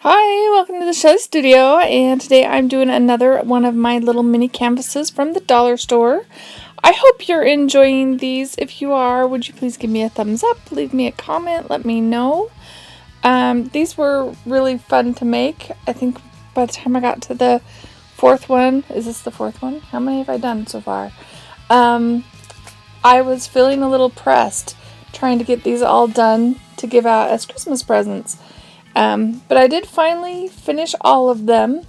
Hi, welcome to the Shelly Studio, and today I'm doing another one of my little mini canvases from the dollar store. I hope you're enjoying these. If you are, would you please give me a thumbs up, leave me a comment, let me know. These were really fun to make. I think by the time I got to the fourth one, is this the fourth one? How many have I done so far? I was feeling a little pressed trying to get these all done to give out as Christmas presents. But I did finally finish all of them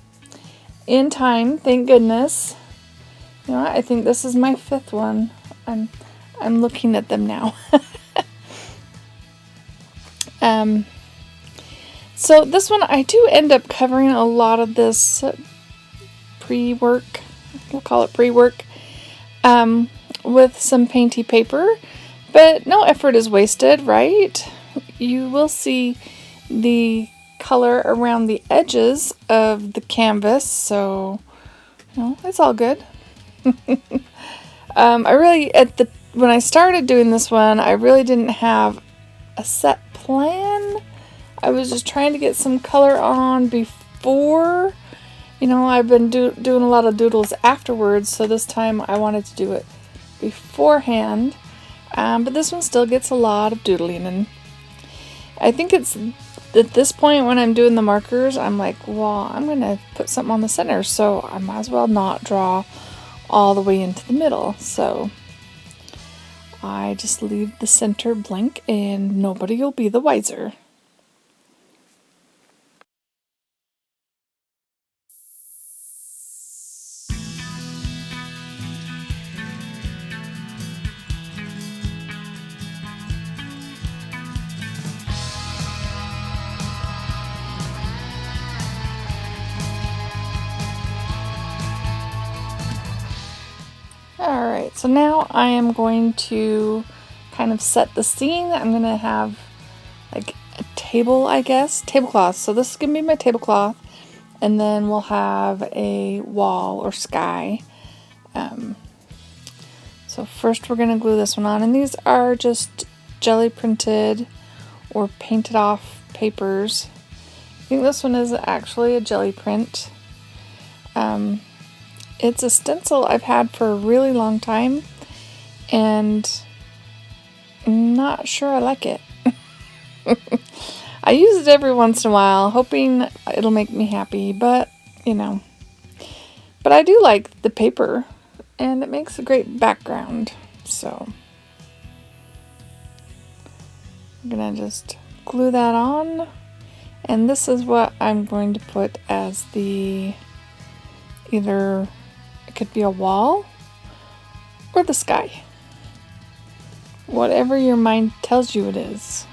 in time, thank goodness. You know what? I think this is my fifth one. I'm looking at them now. So this one I do end up covering a lot of this pre-work, we'll call it pre-work, with some painty paper, but no effort is wasted, right? You will see the color around the edges of the canvas, so it's all good. When I started doing this one, I really didn't have a set plan. I was just trying to get some color on before. I've been doing a lot of doodles afterwards, so this time I wanted to do it beforehand. But this one still gets a lot of doodling, and I think it's at this point when I'm doing the markers, I'm like, well, I'm going to put something on the center, so I might as well not draw all the way into the middle. So I just leave the center blank and nobody will be the wiser. Alright, so now I am going to kind of set the scene. I'm going to have like a table, I guess, tablecloth. So this is going to be my tablecloth, and then we'll have a wall or sky. So first we're going to glue this one on, and these are just jelly printed or painted off papers. I think this one is actually a jelly print. It's a stencil I've had for a really long time, and I'm not sure I like it. I use it every once in a while, hoping it'll make me happy, but But I do like the paper, and it makes a great background, so I'm gonna just glue that on, and this is what I'm going to put as it could be a wall or the sky. Whatever your mind tells you it is.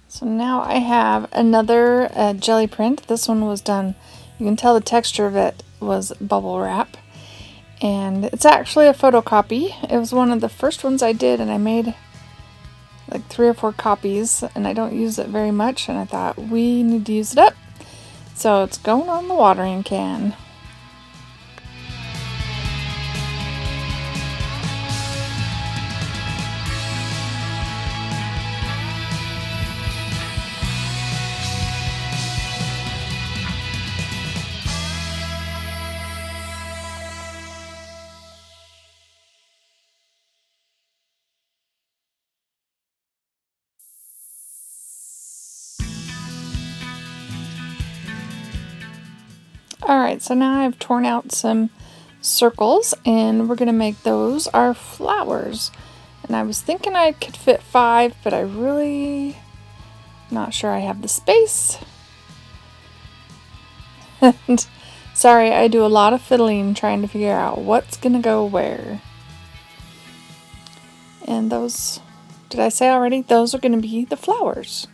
So now I have another jelly print. This one was done, you can tell the texture of it was bubble wrap. And it's actually a photocopy. It was one of the first ones I did, and I made like 3 or 4 copies, and I don't use it very much, and I thought we need to use it up. So it's going on the watering can. Alright, so now I've torn out some circles and we're going to make those our flowers. And I was thinking I could fit 5, but I really not sure I have the space. And sorry, I do a lot of fiddling trying to figure out what's going to go where. And those, did I say already? Those are going to be the flowers.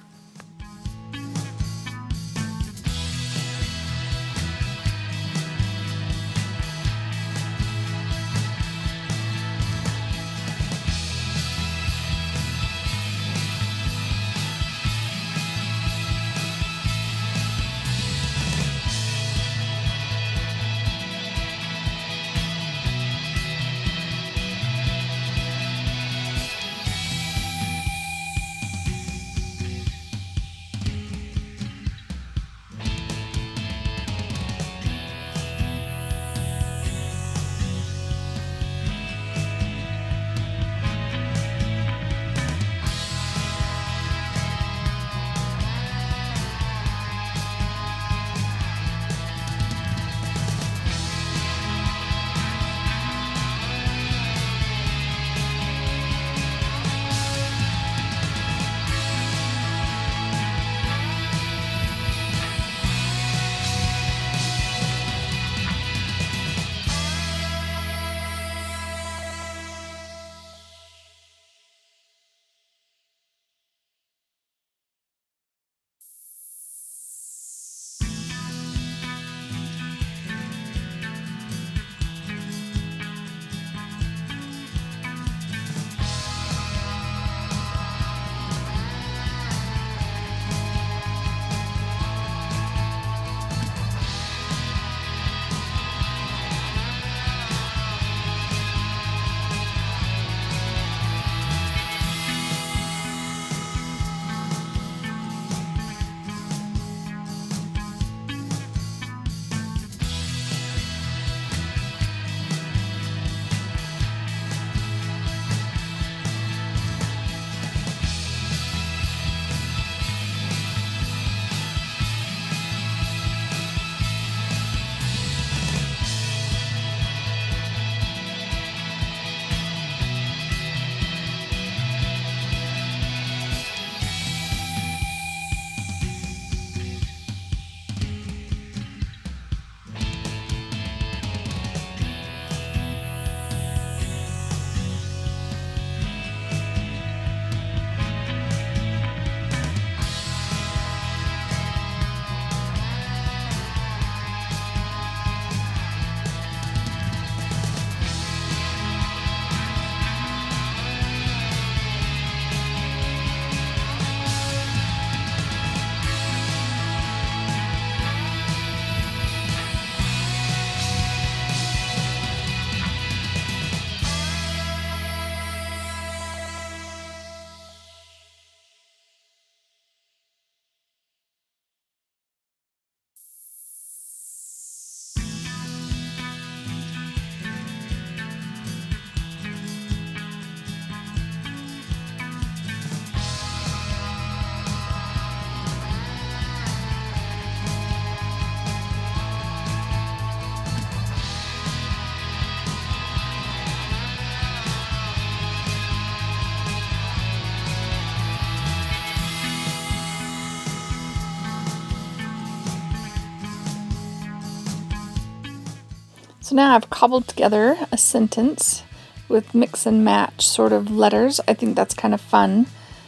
So now I've cobbled together a sentence with mix and match sort of letters. I think that's kind of fun.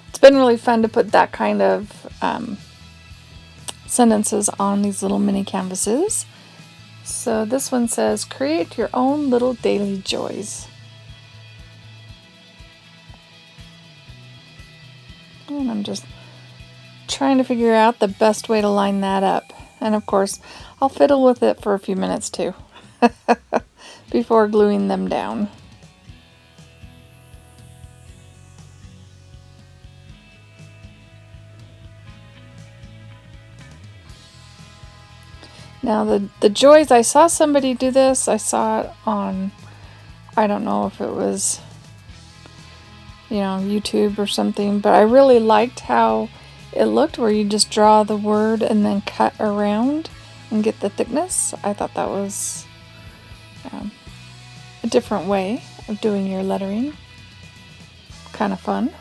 It's been really fun to put that kind of sentences on these little mini canvases. So this one says, create your own little daily joys. And I'm just trying to figure out the best way to line that up. And of course, I'll fiddle with it for a few minutes too. Before gluing them down. Now the joys, I saw somebody do this. I saw it on, I don't know if it was, YouTube or something, but I really liked how it looked, where you just draw the word and then cut around and get the thickness. I thought that was a different way of doing your lettering. Kind of fun.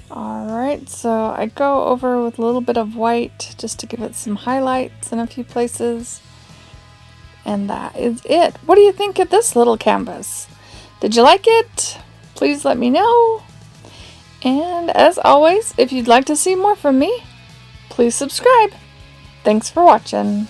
Alright, so I go over with a little bit of white just to give it some highlights in a few places. And that is it. What do you think of this little canvas? Did you like it? Please let me know. And as always, if you'd like to see more from me, please subscribe. Thanks for watching.